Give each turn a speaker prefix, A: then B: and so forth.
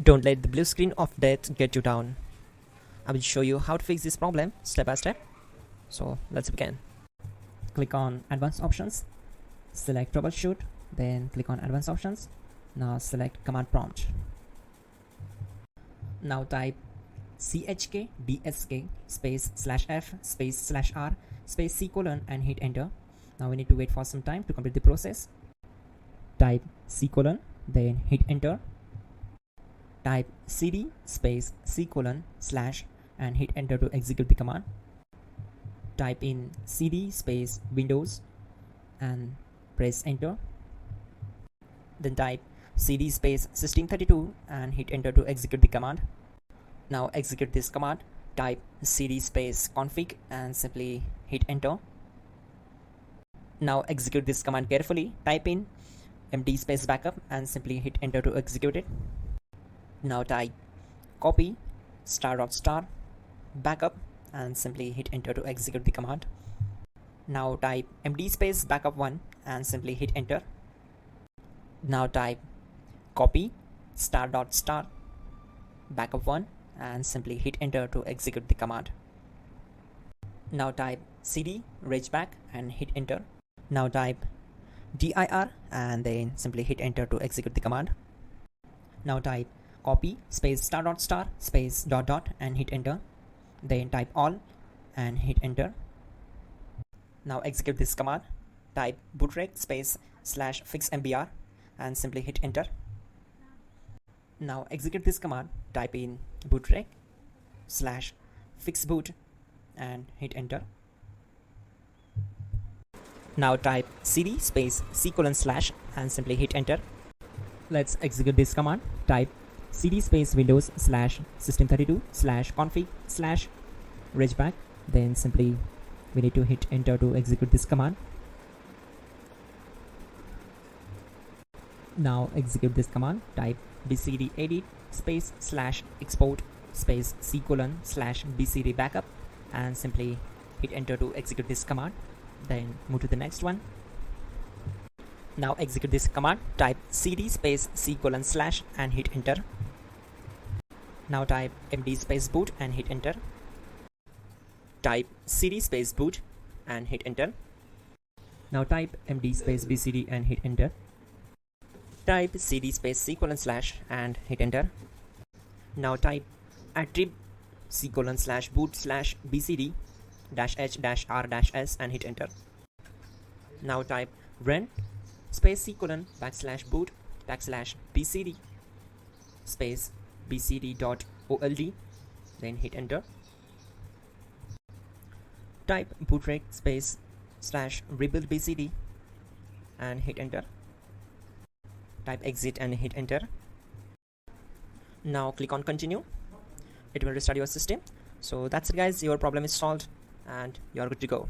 A: Don't let the blue screen of death get you down. I will show you how to fix this problem step by step. So let's begin. Click on Advanced Options, select Troubleshoot, then click on Advanced Options. Now select Command Prompt. Now type chkdsk space /f space /r space c : and hit enter. Now we need to wait for some time to complete the process. Type c : then hit enter. Type cd space c : / and hit enter to execute the command. Type in cd space Windows and press enter. Then type cd space SYSTEM32 and hit enter to execute the command. Now execute this command. Type cd space config and simply hit enter. Now execute this command carefully. Type in md space backup and simply hit enter to execute it. Now type copy *** backup and simply hit enter to execute the command. Now type md space backup1 and simply hit enter. Now type copy *** backup1 and simply hit enter to execute the command. Now type cd regback and hit enter. Now type dir and then simply hit enter to execute the command. Now type copy space *** space ... and hit enter. Then type all and hit enter. Now execute this command. Type bootrec space /fixmbr and simply hit enter. Now execute this command. Type in bootrec /fixboot and hit enter. Now type cd space c : / and simply hit enter. Let's execute this command. Type cd space Windows /system32 /config /regback. Then simply we need to hit enter to execute this command. Now execute this command. Type bcd edit space /export space c : /bcd backup and simply hit enter to execute this command. Then move to the next one. Now execute this command. Type cd space c : / and hit enter. Now type md space boot and hit enter. Type cd space boot and hit enter. Now type md space bcd and hit enter. Type cd space c : / and hit enter. Now type attrib c : /boot /bcd -h -r -s and hit enter. Now type run space c : \boot \bcd space bcd.old, then hit enter. Type bootrec space /rebuild bcd and hit enter. Type exit and hit enter. Now click on continue. It will restart your system. So that's it guys, your problem is solved and you are good to go.